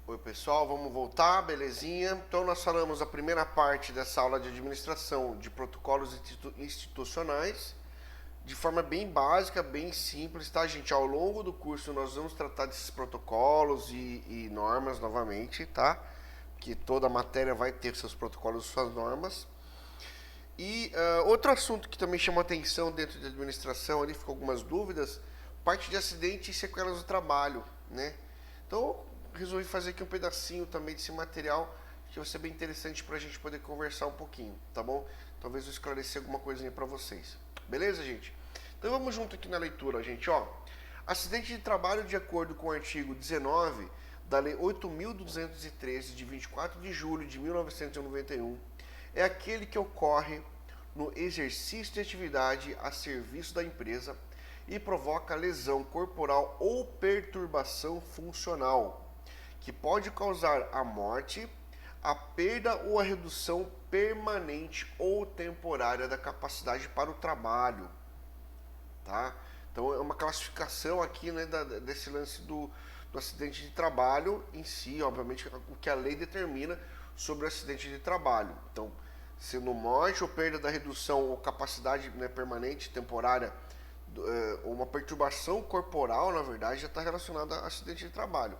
Oi pessoal, vamos voltar, belezinha? Então nós falamos a primeira parte dessa aula de administração de protocolos institucionais de forma bem básica, bem simples, tá gente? Ao longo do curso nós vamos tratar desses protocolos e normas novamente, tá? Que toda matéria vai ter seus protocolos e suas normas. E outro assunto que também chamou atenção dentro da administração, ali ficou algumas dúvidas, parte de acidente e sequelas do trabalho, né? Então, resolvi fazer aqui um pedacinho também desse material que vai ser bem interessante para a gente poder conversar um pouquinho, tá bom? Talvez eu esclarecer alguma coisinha para vocês. Beleza, gente? Então vamos junto aqui na leitura, gente, ó. Acidente de trabalho de acordo com o artigo 19 da Lei 8.213, de 24 de julho de 1991, é aquele que ocorre no exercício de atividade a serviço da empresa e provoca lesão corporal ou perturbação funcional, que pode causar a morte, a perda ou a redução permanente ou temporária da capacidade para o trabalho, tá? Então é uma classificação aqui, né, desse lance do acidente de trabalho em si, obviamente o que a lei determina sobre o acidente de trabalho. Então, sendo morte ou perda da redução ou capacidade, né, permanente, temporária, uma perturbação corporal, na verdade, já está relacionada a acidente de trabalho.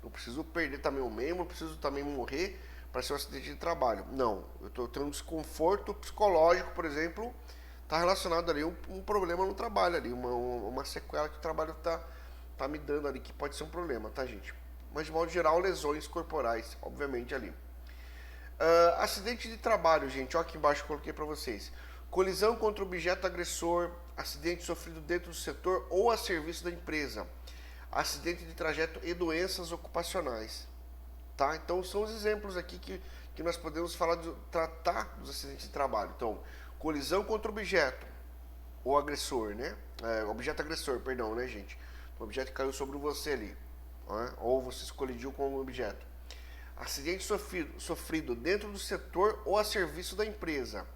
Não preciso perder também um membro, não preciso também morrer para ser um acidente de trabalho. Não, eu estou tendo um desconforto psicológico, por exemplo, está relacionado ali um problema no trabalho ali, uma sequela que o trabalho tá me dando ali, que pode ser um problema, tá, gente? Mas de modo geral, lesões corporais, obviamente ali. Acidente de trabalho, gente, ó, aqui embaixo eu coloquei para vocês. Colisão contra objeto agressor, acidente sofrido dentro do setor ou a serviço da empresa, acidente de trajeto e doenças ocupacionais, tá? Então são os exemplos aqui que nós podemos falar tratar dos acidentes de trabalho. Então, colisão contra objeto ou agressor, né? Objeto agressor, perdão, né, gente? O objeto caiu sobre você ali, né? Ou você se colidiu com um objeto. Acidente sofrido dentro do setor ou a serviço da empresa.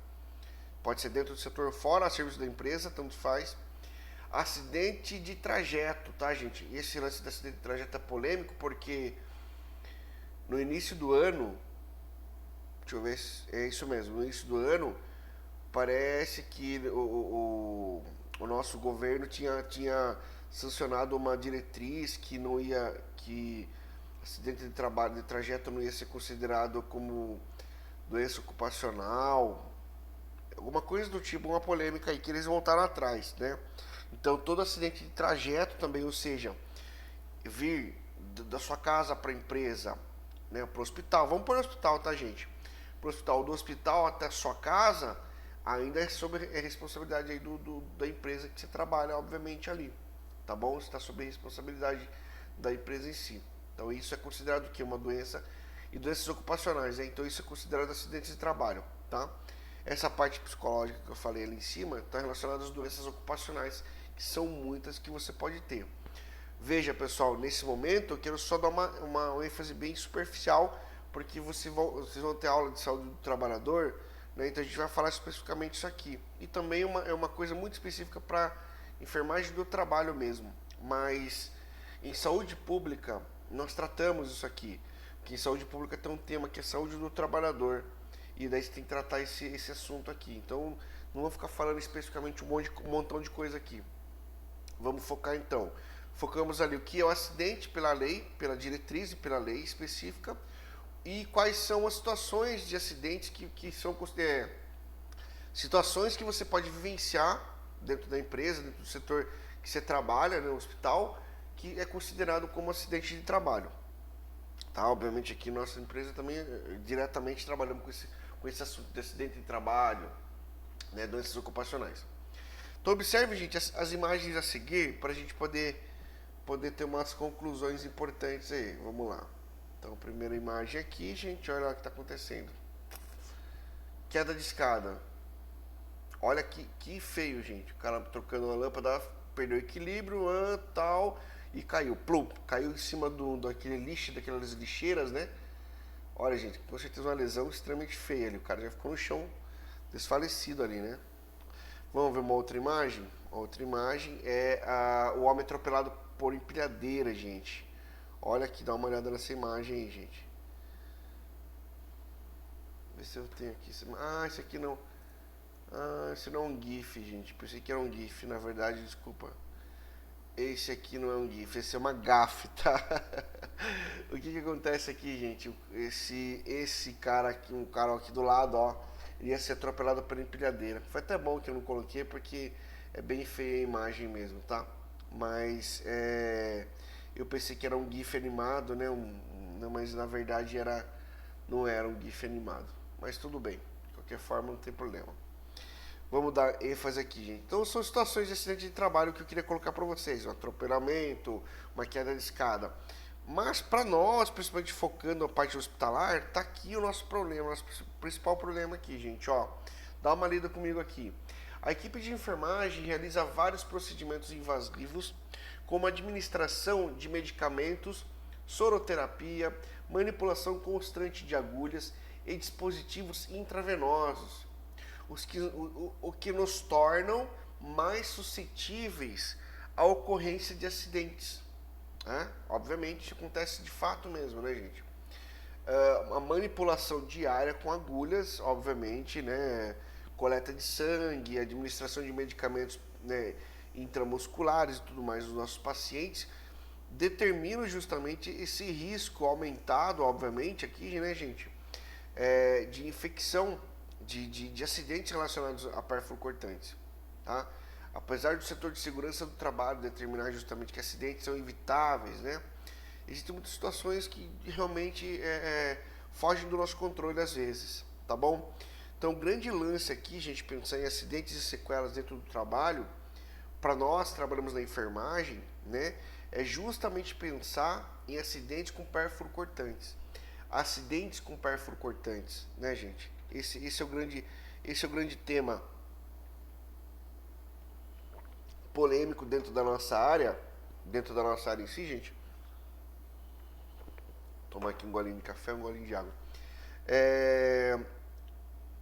Pode ser dentro do setor, fora a serviço da empresa, tanto faz. Acidente de trajeto, tá, gente? Esse lance de acidente de trajeto é polêmico porque no início do ano, deixa eu ver se é isso mesmo, no início do ano, parece que o nosso governo tinha sancionado uma diretriz que não ia, que acidente de trabalho, de trajeto não ia ser considerado como doença ocupacional, alguma coisa do tipo, uma polêmica aí que eles voltaram atrás, né? Então todo acidente de trajeto também, ou seja, vir da sua casa para a empresa, né, para o hospital, vamos para o hospital, tá, gente? Para o hospital, do hospital até a sua casa, ainda é responsabilidade aí da empresa que você trabalha, obviamente, ali, tá bom? Está sob a responsabilidade da empresa em si. Então isso é considerado o quê? Uma doença e doenças ocupacionais, né? Então isso é considerado acidente de trabalho, tá? Essa parte psicológica que eu falei ali em cima está relacionada às doenças ocupacionais, que são muitas que você pode ter. Veja, pessoal, nesse momento eu quero só dar uma ênfase bem superficial, porque vocês vão ter aula de saúde do trabalhador, né? Então a gente vai falar especificamente isso aqui. E também é uma coisa muito específica para enfermagem do trabalho mesmo. Mas em saúde pública nós tratamos isso aqui. Porque em saúde pública tem um tema que é saúde do trabalhador. E daí você tem que tratar esse assunto aqui. Então não vou ficar falando especificamente um montão de coisa aqui. Vamos focar então. Focamos ali o que é o acidente pela lei, pela diretriz e pela lei específica, e quais são as situações de acidentes que são situações que você pode vivenciar dentro da empresa, dentro do setor que você trabalha, no hospital, que é considerado como acidente de trabalho. Tá? Obviamente aqui nossa empresa também diretamente trabalhamos com esse assunto de acidente de trabalho, né, doenças ocupacionais. Então observe, gente, as imagens a seguir para a gente poder ter umas conclusões importantes aí. Vamos lá. Então, primeira imagem aqui, gente, olha o que está acontecendo. Queda de escada. Olha que feio, gente. O cara trocando a lâmpada, perdeu o equilíbrio, tal, e caiu. Plum, caiu em cima daquele lixo, daquelas lixeiras, né? Olha, gente, com certeza uma lesão extremamente feia ali. O cara já ficou no chão desfalecido ali, né? Vamos ver uma outra imagem? Outra imagem é o homem atropelado por empilhadeira, gente. Olha aqui, dá uma olhada nessa imagem aí, gente. Vê se eu tenho aqui. Ah, esse aqui não. Ah, esse não é um GIF, gente. Pensei que era um GIF, na verdade, desculpa. Esse aqui não é um GIF, esse é uma gafe, tá? O que acontece aqui, gente? Esse cara aqui, um cara aqui do lado, ó, ele ia ser atropelado pela empilhadeira. Foi até bom que eu não coloquei, porque é bem feia a imagem mesmo, tá? Mas eu pensei que era um GIF animado, né? Mas na verdade não era um GIF animado. Mas tudo bem, de qualquer forma não tem problema. Vamos dar ênfase aqui, gente. Então são situações de acidente de trabalho que eu queria colocar para vocês. Um atropelamento, uma queda de escada. Mas para nós, principalmente focando a parte hospitalar, tá aqui o nosso problema, nosso principal problema aqui, gente. Ó, dá uma lida comigo aqui. A equipe de enfermagem realiza vários procedimentos invasivos, como administração de medicamentos, soroterapia, manipulação constante de agulhas e dispositivos intravenosos, o que nos tornam mais suscetíveis à ocorrência de acidentes. Obviamente, isso acontece de fato mesmo, né, gente? A manipulação diária com agulhas, obviamente, né? Coleta de sangue, administração de medicamentos, né, intramusculares e tudo mais dos nossos pacientes, determinam justamente esse risco aumentado, obviamente, aqui, né, gente, de infecção, de acidentes relacionados a pérfuro cortantes, tá? Apesar do setor de segurança do trabalho determinar justamente que acidentes são evitáveis, né? Existem muitas situações que realmente fogem do nosso controle às vezes, tá bom? Então, o grande lance aqui, gente, pensar em acidentes e sequelas dentro do trabalho, para nós que trabalhamos na enfermagem, né, é justamente pensar em acidentes com pérfuro cortantes. Acidentes com pérfuro cortantes, né, gente? Esse é o grande tema polêmico dentro da nossa área em si, gente. Vou tomar aqui um golinho de café, um golinho de água.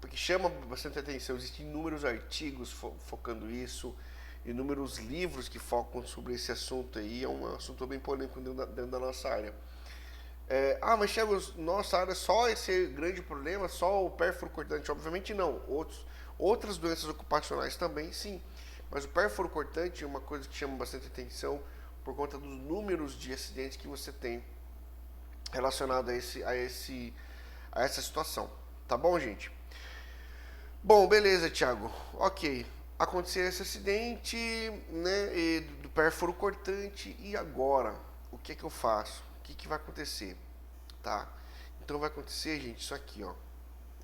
Porque chama bastante atenção. Existem inúmeros artigos focando isso, inúmeros livros que focam sobre esse assunto aí. É um assunto bem polêmico dentro da nossa área. Mas Thiago, nossa área só esse grande problema, só o pérfuro cortante? Obviamente não. Outras doenças ocupacionais também, sim. Mas o pérfuro cortante é uma coisa que chama bastante atenção por conta dos números de acidentes que você tem relacionado a essa situação. Tá bom, gente? Bom, beleza, Thiago. Ok. Aconteceu esse acidente, né, do pérfuro cortante, e agora? O que é que eu faço? O que vai acontecer? Tá? Então vai acontecer, gente, isso aqui, ó.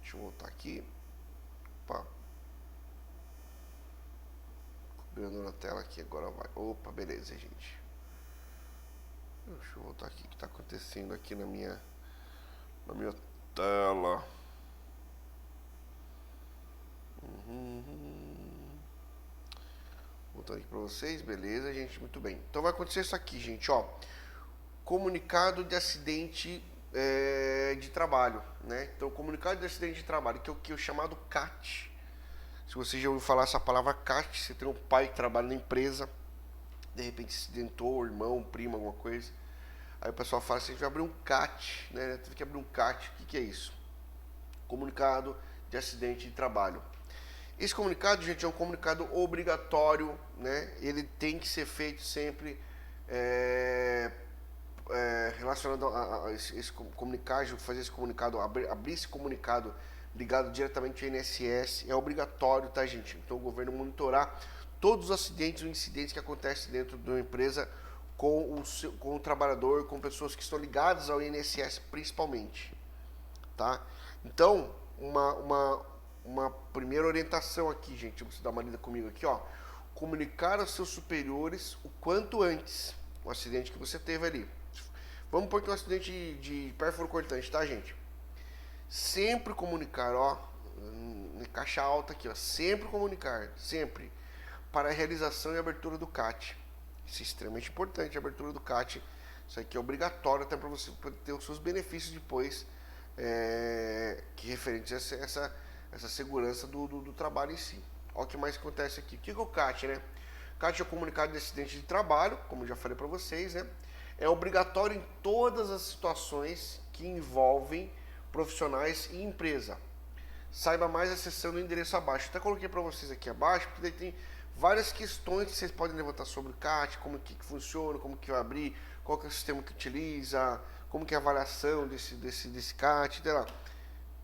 Deixa eu voltar aqui. Opa. Cobrindo na tela aqui, agora vai. Opa, beleza, gente. Deixa eu voltar aqui. O que tá acontecendo aqui na minha tela? Voltando aqui pra vocês, beleza, gente, muito bem. Então vai acontecer isso aqui, gente, ó. Comunicado de acidente de trabalho, né? Então, comunicado de acidente de trabalho, que é o chamado CAT. Se você já ouviu falar essa palavra CAT, você tem um pai que trabalha na empresa, de repente se acidentou, irmão, primo, alguma coisa. Aí o pessoal fala assim, a gente vai abrir um CAT, né? Teve que abrir um CAT. O que é isso? Comunicado de acidente de trabalho. Esse comunicado, gente, é um comunicado obrigatório, né? Ele tem que ser feito sempre relacionado a esse comunicado, fazer esse comunicado, abrir esse comunicado ligado diretamente ao INSS, é obrigatório, tá, gente? Então o governo monitorar todos os acidentes ou incidentes que acontecem dentro de uma empresa com o trabalhador, com pessoas que estão ligadas ao INSS principalmente, tá? Então, uma primeira orientação aqui, gente, você dá uma lida comigo aqui, ó. Comunicar aos seus superiores o quanto antes o acidente que você teve ali. Vamos pôr que um acidente de pérfuro cortante, tá, gente? Sempre comunicar, ó, em caixa alta aqui, ó, sempre comunicar, sempre, para a realização e abertura do CAT. Isso é extremamente importante, a abertura do CAT. Isso aqui é obrigatório até para você ter os seus benefícios depois, que referentes a essa segurança do trabalho em si. Olha o que mais acontece aqui. O que é o CAT, né? CAT é o comunicado de acidente de trabalho, como eu já falei para vocês, né? É obrigatório em todas as situações que envolvem profissionais e empresa. Saiba mais acessando o endereço abaixo. Até coloquei para vocês aqui abaixo, porque daí tem várias questões que vocês podem levantar sobre o CAT, como que funciona, como que vai abrir, qual que é o sistema que utiliza, como que é a avaliação desse CAT, etc.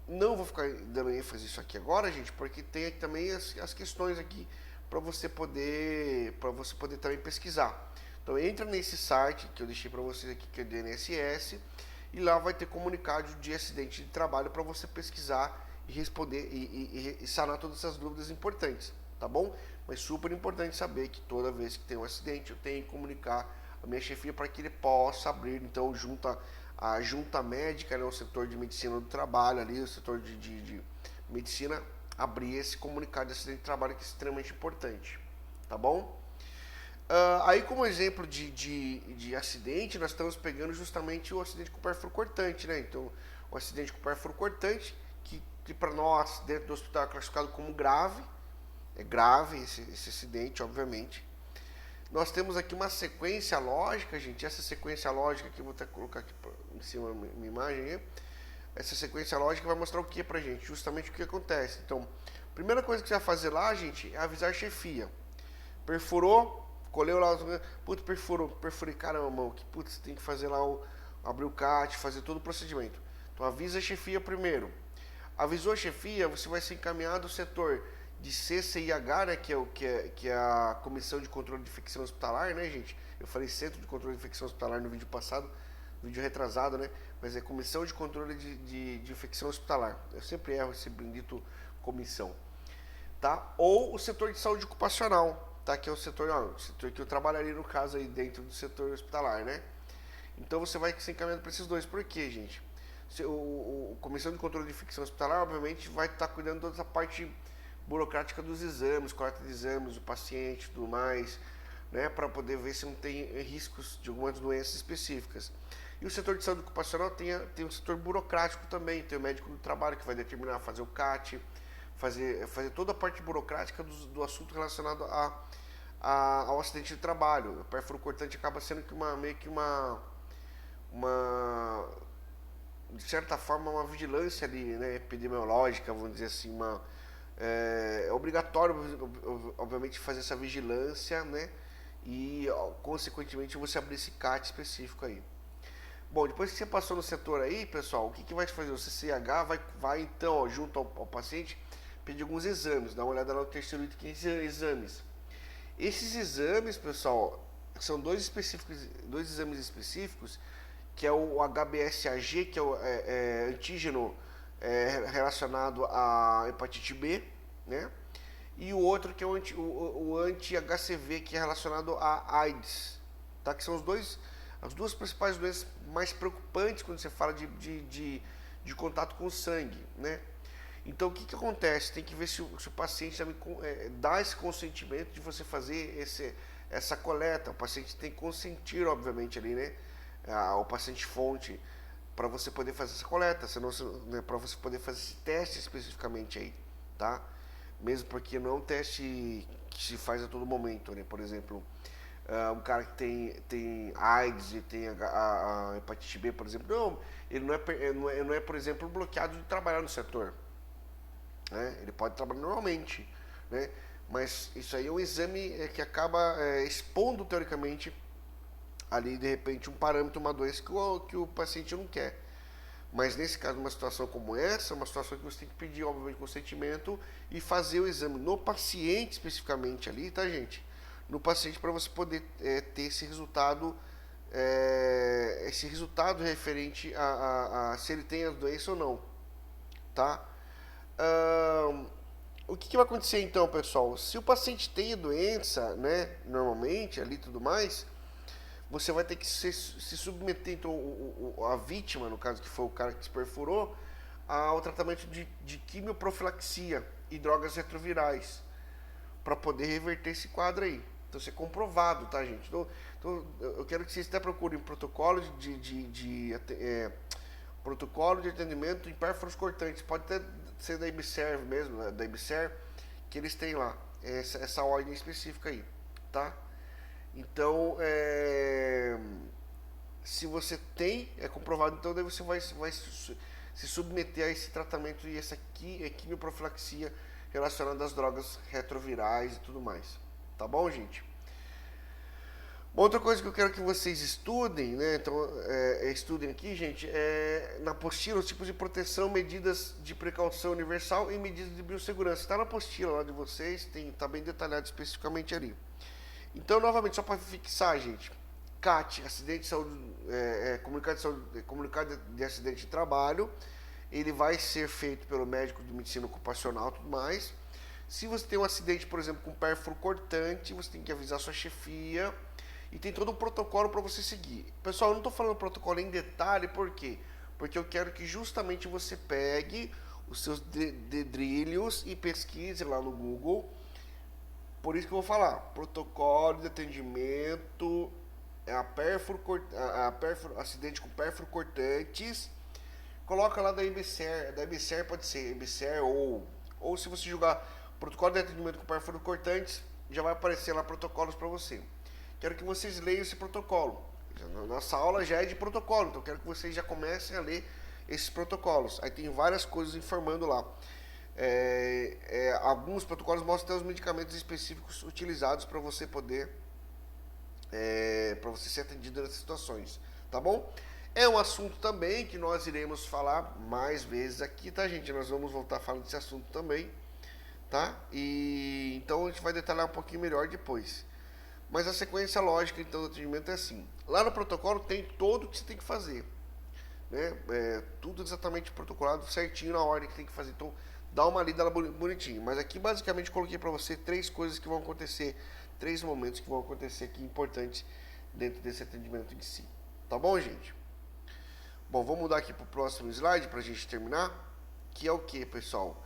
Não vou ficar dando ênfase nisso aqui agora, gente, porque tem aqui também as questões aqui para você poder também pesquisar. Então entra nesse site que eu deixei para vocês aqui, que é do INSS, e lá vai ter comunicado de acidente de trabalho para você pesquisar e responder e sanar todas essas dúvidas importantes, tá bom? Mas super importante saber que toda vez que tem um acidente eu tenho que comunicar a minha chefia para que ele possa abrir, então, a junta médica, né, o setor de medicina do trabalho ali, o setor de medicina, abrir esse comunicado de acidente de trabalho que é extremamente importante, tá bom? Aí como exemplo de acidente, nós estamos pegando justamente o acidente com perfuro cortante, né? Então, o acidente com perfuro cortante, que para nós, dentro do hospital, é classificado como grave, é grave esse acidente, obviamente. Nós temos aqui uma sequência lógica, gente, essa sequência lógica que eu vou até colocar aqui em cima da minha imagem aí. Essa sequência lógica vai mostrar o que pra gente, justamente o que acontece. Então, a primeira coisa que você vai fazer lá, gente, é avisar a chefia. Perfurou, colheu lá, putz, perfurei, caramba, mão, que putz, tem que fazer lá, abrir o CAT, fazer todo o procedimento. Então, avisa a chefia primeiro. Avisou a chefia, você vai ser encaminhado ao setor de CCIH, né, que é a Comissão de Controle de Infecção Hospitalar, né, gente? Eu falei Centro de Controle de Infecção Hospitalar no vídeo passado, vídeo retrasado, né? Mas é Comissão de Controle de Infecção Hospitalar. Eu sempre erro esse bendito comissão, tá? Ou o setor de saúde ocupacional, tá? Que é o setor que eu trabalharia no caso aí dentro do setor hospitalar, né? Então você vai ser encaminhado para esses dois. Por quê, gente? O Comissão de Controle de Infecção Hospitalar, obviamente, vai estar cuidando dessa parte burocrática dos exames, coleta de exames do paciente e tudo mais, né, para poder ver se não tem riscos de algumas doenças específicas. E o setor de saúde ocupacional tem um setor burocrático também, tem o médico do trabalho que vai determinar, fazer o CAT, fazer toda a parte burocrática do assunto relacionado ao acidente de trabalho. O perfuro cortante acaba sendo meio que uma de certa forma, uma vigilância ali, né, epidemiológica, vamos dizer assim, é obrigatório, obviamente, fazer essa vigilância, né, e, consequentemente, você abrir esse CAT específico aí. Bom, depois que você passou no setor aí, pessoal, o que vai fazer? O CCH vai então, ó, junto ao paciente, pedir alguns exames, dá uma olhada lá no terceiro item, que é exames. Esses exames, pessoal, são dois exames específicos, que é o HBsAg, que é o antígeno relacionado à hepatite B, né? E o outro que é o anti-HCV, que é relacionado à AIDS, tá? Que são as duas principais doenças mais preocupantes quando você fala de contato com o sangue, né? Então, o que acontece? Tem que ver se o paciente também dá esse consentimento de você fazer essa coleta. O paciente tem que consentir, obviamente, ali, né? O paciente fonte, para você poder fazer essa coleta, senão, né, para você poder fazer esse teste especificamente aí, tá? Mesmo porque não é um teste que se faz a todo momento, né? Por exemplo, um cara que tem AIDS e tem a hepatite B, por exemplo, ele não é, por exemplo, bloqueado de trabalhar no setor, né? Ele pode trabalhar normalmente, né? Mas isso aí é um exame que acaba expondo, teoricamente, ali, de repente, um parâmetro, uma doença que o paciente não quer. Mas nesse caso, uma situação como essa, uma situação que você tem que pedir, obviamente, consentimento e fazer o exame no paciente especificamente ali, tá, gente? No paciente, para você poder ter esse resultado referente a se ele tem a doença ou não, tá? O que vai acontecer então, pessoal? Se o paciente tem a doença, né, normalmente, ali e tudo mais, você vai ter que se submeter, então, a vítima, no caso que foi o cara que se perfurou, ao tratamento de quimioprofilaxia e drogas retrovirais, para poder reverter esse quadro aí. Então, isso é comprovado, tá, gente? Então eu quero que vocês até procurem protocolo protocolo de atendimento em pérfuros cortantes. Pode até ser da IBSER mesmo, da IBSER, que eles têm lá, essa ordem específica aí, tá? Então, Se você tem, é comprovado, então daí você vai se submeter a esse tratamento e essa aqui é quimioprofilaxia relacionada às drogas retrovirais e tudo mais. Tá bom, gente? Outra coisa que eu quero que vocês estudem, né? Então, estudem aqui, gente, na apostila os tipos de proteção, medidas de precaução universal e medidas de biossegurança. Está na apostila lá de vocês, está bem detalhado especificamente ali. Então, novamente, só para fixar, gente, CAT, acidente de saúde, comunicado de acidente de trabalho, ele vai ser feito pelo médico de medicina ocupacional e tudo mais. Se você tem um acidente, por exemplo, com pérfuro cortante, você tem que avisar sua chefia e tem todo um protocolo para você seguir. Pessoal, eu não estou falando protocolo em detalhe, por quê? Porque eu quero que justamente você pegue os seus dedrilhos e pesquise lá no Google. Por isso que eu vou falar, protocolo de atendimento, acidente com pérfuro cortantes, coloca lá da IBSER pode ser IBSER ou se você jogar protocolo de atendimento com pérfuro cortantes, já vai aparecer lá protocolos para você. Quero que vocês leiam esse protocolo. Nossa aula já é de protocolo, então quero que vocês já comecem a ler esses protocolos. Aí tem várias coisas informando lá. Alguns protocolos mostram até os medicamentos específicos utilizados para você poder para você ser atendido nessas situações, tá bom? É um assunto também que nós iremos falar mais vezes aqui, tá, gente? Nós vamos voltar a falar desse assunto também, tá? E então a gente vai detalhar um pouquinho melhor depois. Mas a sequência lógica então do atendimento é assim. Lá no protocolo tem todo o que você tem que fazer, né? Tudo exatamente protocolado certinho na ordem que tem que fazer. Então dá uma lida lá bonitinho. Mas aqui basicamente coloquei para você 3 coisas que vão acontecer, 3 momentos que vão acontecer aqui importantes dentro desse atendimento em si. Tá bom, gente? Bom, vamos mudar aqui para o próximo slide para a gente terminar. Que é o que, pessoal?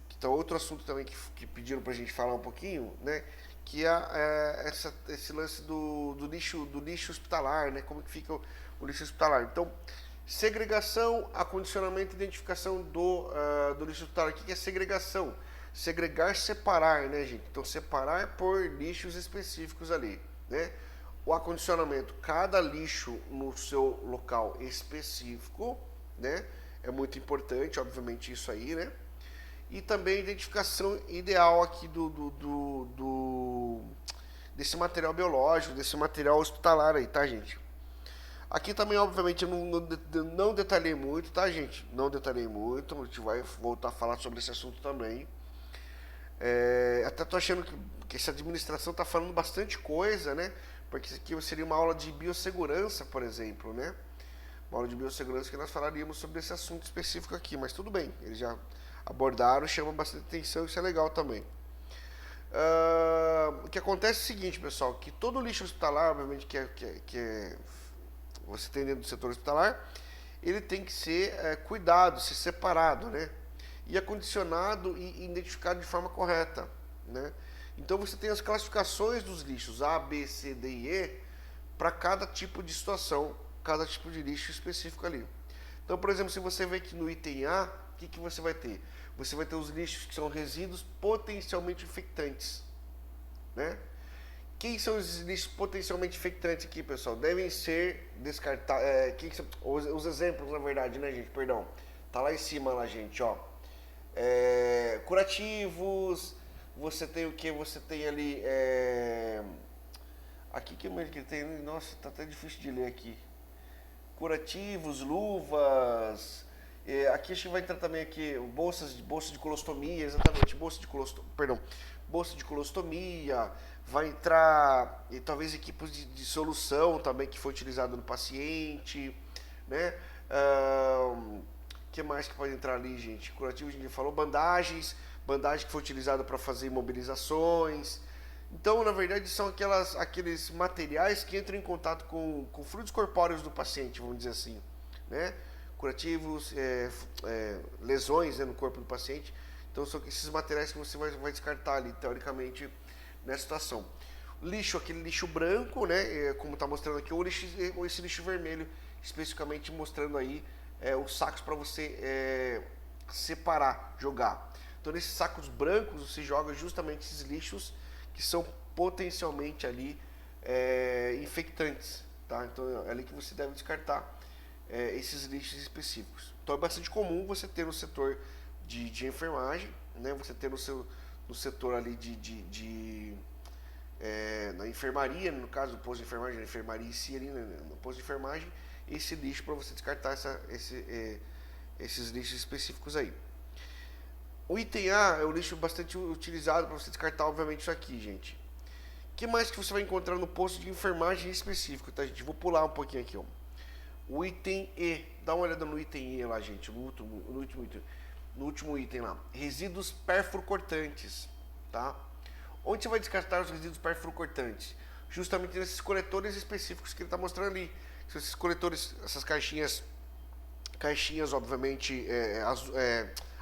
Que tá outro assunto também que pediram para a gente falar um pouquinho, né? Que é esse lance do lixo hospitalar, né? Como que fica o lixo hospitalar. Então, segregação, acondicionamento e identificação do lixo hospitalar. O que é segregação? Segregar, separar, né, gente? Então, separar por lixos específicos ali, né? O acondicionamento, cada lixo no seu local específico, né? É muito importante, obviamente, isso aí, né? E também a identificação ideal aqui desse material biológico, desse material hospitalar aí, tá, gente? Aqui também, obviamente, eu não detalhei muito, tá, gente? Não detalhei muito, a gente vai voltar a falar sobre esse assunto também. Até tô achando que essa administração tá falando bastante coisa, né? Porque isso aqui seria uma aula de biossegurança, por exemplo, né? Uma aula de biossegurança que nós falaríamos sobre esse assunto específico aqui, mas tudo bem, eles já abordaram, chama bastante atenção, isso é legal também. O que acontece é o seguinte, pessoal, que todo lixo hospitalar, obviamente, que você tem dentro do setor hospitalar, ele tem que ser cuidado, ser separado, né? E acondicionado e identificado de forma correta, né? Então você tem as classificações dos lixos A, B, C, D e E para cada tipo de situação, cada tipo de lixo específico ali. Então, por exemplo, se você vê que no item A, o que você vai ter? Você vai ter os lixos que são resíduos potencialmente infectantes, né? Quem são os lixos potencialmente infectantes aqui, pessoal? Devem ser descartados. Os exemplos, na verdade, né, gente? Perdão. Tá lá em cima, lá, gente, ó. Curativos. Você tem o que? Você tem ali. Aqui que tem. Nossa, tá até difícil de ler aqui. Curativos, luvas. Aqui a gente vai entrar também aqui bolsa de colostomia, exatamente, bolsa de colostomia, vai entrar e talvez equipes de solução também que foi utilizado no paciente, né? Que mais que pode entrar ali, gente? Curativo, a gente falou, bandagem que foi utilizada para fazer imobilizações. Então, na verdade, são aqueles materiais que entram em contato com fluidos corpóreos do paciente, vamos dizer assim, né? Curativos, lesões, né, no corpo do paciente. Então são esses materiais que você vai descartar ali, teoricamente, nessa situação. Lixo, aquele lixo branco, né, como está mostrando aqui, ou esse lixo vermelho, especificamente mostrando aí os sacos para você separar, jogar. Então nesses sacos brancos você joga justamente esses lixos que são potencialmente ali infectantes, tá? Então é ali que você deve descartar esses lixos específicos. Então é bastante comum você ter no setor de enfermagem, né? Você ter no setor ali na enfermaria, no caso do posto de enfermagem, na enfermaria em si, ali, né, no posto de enfermagem, esse lixo para você descartar esses lixos específicos aí. O item A é o lixo bastante utilizado para você descartar, obviamente, isso aqui, gente. O que mais que você vai encontrar no posto de enfermagem específico, tá, gente? Vou pular um pouquinho aqui, ó. O item E, dá uma olhada no item E lá, gente, no último item lá. Resíduos perfluorocortantes, tá? Onde você vai descartar os resíduos perfluorocortantes? Justamente nesses coletores específicos que ele está mostrando ali. Esses coletores, essas caixinhas obviamente,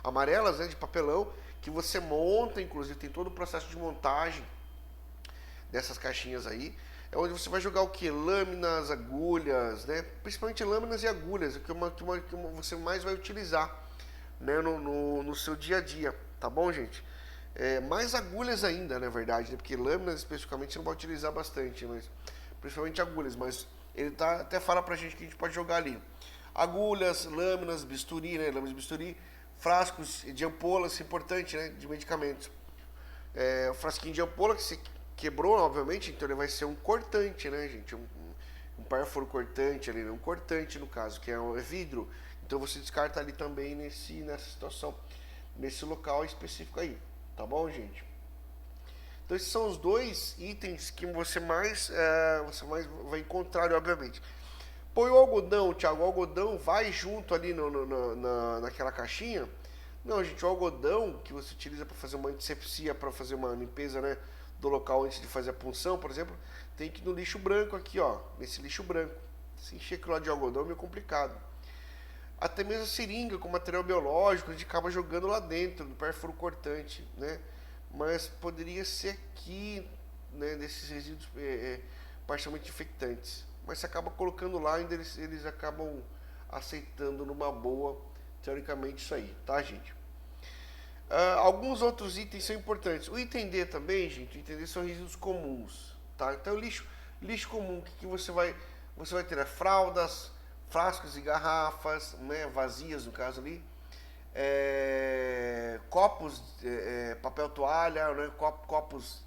amarelas, né, de papelão, que você monta, inclusive tem todo o processo de montagem dessas caixinhas aí. É onde você vai jogar o que? Lâminas, agulhas, né? Principalmente lâminas e agulhas, que você mais vai utilizar, né, no seu dia a dia, tá bom, gente? Mais agulhas ainda, na verdade, né? Porque lâminas especificamente você não vai utilizar bastante, mas principalmente agulhas, mas ele até fala pra gente que a gente pode jogar ali. Agulhas, lâminas, bisturi, né? Lâminas, bisturi, frascos de ampolas, importante, né? De medicamentos. O frasquinho de ampola que você quebrou, obviamente, então ele vai ser um cortante, né, gente? Um pérfuro cortante ali, um cortante no caso, que é vidro. Então você descarta ali também nessa situação, nesse local específico aí, tá bom, gente? Então esses são os dois itens que você mais vai encontrar, obviamente. Põe o algodão, Thiago, o algodão vai junto ali naquela caixinha? Não, gente, o algodão que você utiliza para fazer uma antisepsia, para fazer uma limpeza, né, do local antes de fazer a punção, por exemplo, tem que ir no lixo branco aqui, ó, nesse lixo branco. Se encher aquilo lá de algodão é meio complicado. Até mesmo a seringa com material biológico, a gente acaba jogando lá dentro, no pérfuro cortante, né? Mas poderia ser aqui, né, desses resíduos parcialmente infectantes. Mas você acaba colocando lá e eles acabam aceitando numa boa, teoricamente, isso aí, tá, gente? Alguns outros itens são importantes. O item D também, gente, o item D são resíduos comuns, tá? Então, lixo comum, o que você vai ter? Fraldas, frascos e garrafas, né, vazias no caso ali, copos, papel toalha, né, copos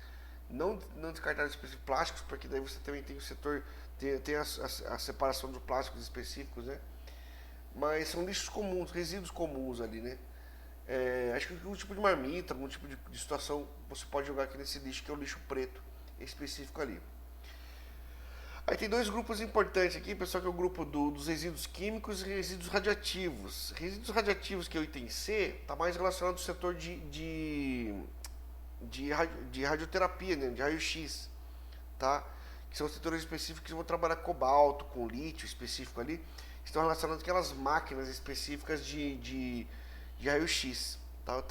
não descartáveis específicos, plásticos, porque daí você também tem o setor, tem a separação dos plásticos específicos, né? Mas são lixos comuns, resíduos comuns ali, né? Acho que algum tipo de marmita, algum tipo de situação você pode jogar aqui nesse lixo, que é o lixo preto específico ali. Aí tem dois grupos importantes aqui, pessoal, que é o grupo dos resíduos químicos e resíduos radioativos. Resíduos radioativos, que é o item C, está mais relacionado ao setor de radioterapia, né, de raio-x, tá? Que são setores específicos que vão trabalhar cobalto, com lítio específico ali, que estão relacionados àquelas máquinas específicas de raio-x. Tá? Eu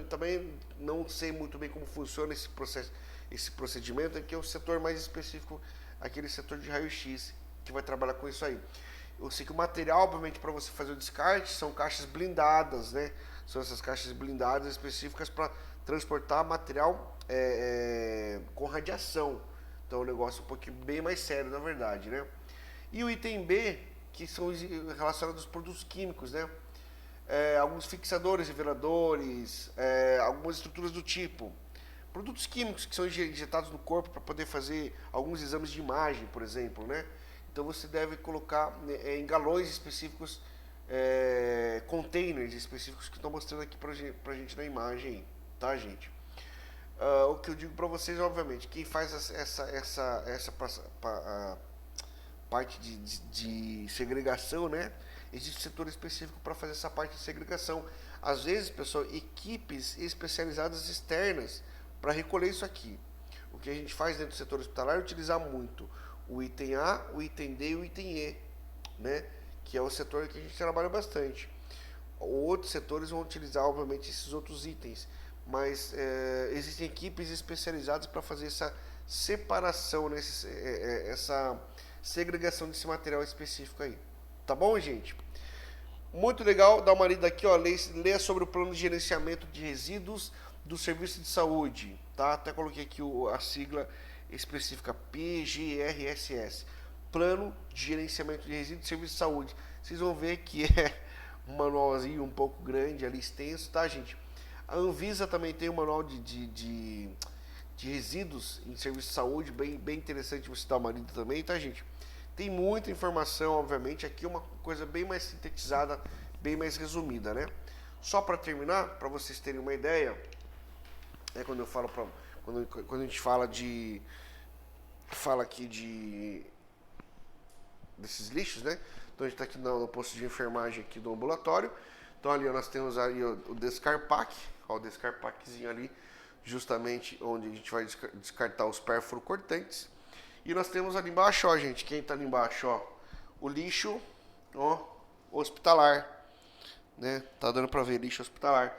também não sei muito bem como funciona esse procedimento, que é o setor mais específico, aquele setor de raio-x, que vai trabalhar com isso aí. Eu sei que o material, obviamente, para você fazer o descarte, são caixas blindadas, né? São essas caixas blindadas específicas para transportar material com radiação. Então é um negócio um pouquinho bem mais sério, na verdade, né? E o item B, que são relacionados aos produtos químicos, né? Alguns fixadores, niveladores, algumas estruturas do tipo. Produtos químicos que são injetados no corpo para poder fazer alguns exames de imagem, por exemplo, né? Então você deve colocar em galões específicos, containers específicos que estão mostrando aqui pra gente na imagem, tá, gente? O que eu digo para vocês, obviamente, quem faz essa parte de segregação, né? Existe um setor específico para fazer essa parte de segregação. Às vezes, pessoal, equipes especializadas externas para recolher isso aqui. O que a gente faz dentro do setor hospitalar é utilizar muito o item A, o item D e o item E, né? Que é o setor que a gente trabalha bastante. Outros setores vão utilizar, obviamente, esses outros itens, mas existem equipes especializadas para fazer essa separação, né? Essa segregação desse material específico aí. Tá bom, gente? Muito legal, dá uma lida aqui, ó, leia sobre o plano de gerenciamento de resíduos do serviço de saúde, tá? Até coloquei aqui a sigla específica PGRSS, Plano de Gerenciamento de Resíduos e Serviços de Saúde. Vocês vão ver que é um manualzinho um pouco grande ali, extenso, tá, gente? A Anvisa também tem um manual de resíduos em serviço de saúde, bem interessante você dar uma lida também, tá, gente? Tem muita informação, obviamente, aqui é uma coisa bem mais sintetizada, bem mais resumida, né? Só para terminar, para vocês terem uma ideia, quando eu falo quando a gente fala aqui desses lixos, né? Então a gente está aqui no posto de enfermagem aqui do ambulatório. Então ali nós temos ali o Descarpac, ó, o Descarpaczinho ali, justamente onde a gente vai descartar os perfluorocortantes. E nós temos ali embaixo, ó, gente, quem está ali embaixo, ó, o lixo, ó, hospitalar, né? Tá dando para ver lixo hospitalar,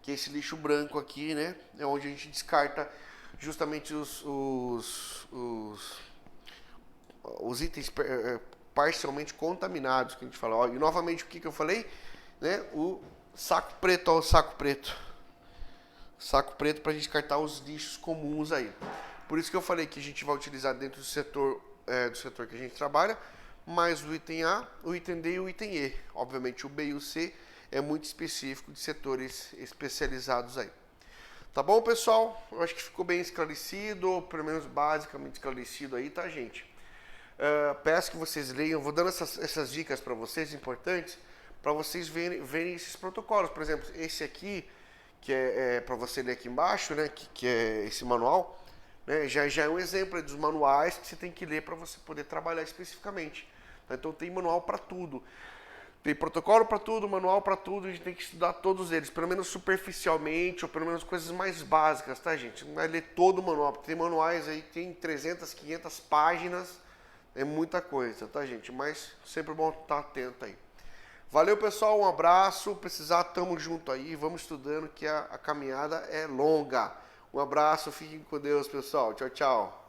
que é esse lixo branco aqui, né? É onde a gente descarta justamente os itens parcialmente contaminados, que a gente fala. Ó, e novamente o que eu falei, né? O saco preto, ó, o saco preto. Saco preto para a gente descartar os lixos comuns aí. Por isso que eu falei que a gente vai utilizar dentro do setor que a gente trabalha, mais o item A, o item D e o item E. Obviamente o B e o C é muito específico de setores especializados aí. Tá bom, pessoal? Eu acho que ficou bem esclarecido, ou pelo menos basicamente esclarecido aí, tá, gente? Peço que vocês leiam, vou dando essas dicas para vocês importantes, para vocês verem esses protocolos. Por exemplo, esse aqui, que é para você ler aqui embaixo, né, que é esse manual, né, já é um exemplo dos manuais que você tem que ler para você poder trabalhar especificamente. Então tem manual para tudo. Tem protocolo para tudo, manual para tudo, a gente tem que estudar todos eles, pelo menos superficialmente, ou pelo menos coisas mais básicas, tá, gente? Não vai ler todo o manual, porque tem manuais aí que tem 300, 500 páginas, é muita coisa, tá, gente? Mas sempre bom estar atento aí. Valeu, pessoal, um abraço, precisar, tamo junto aí, vamos estudando que a caminhada é longa. Um abraço, fiquem com Deus, pessoal. Tchau, tchau.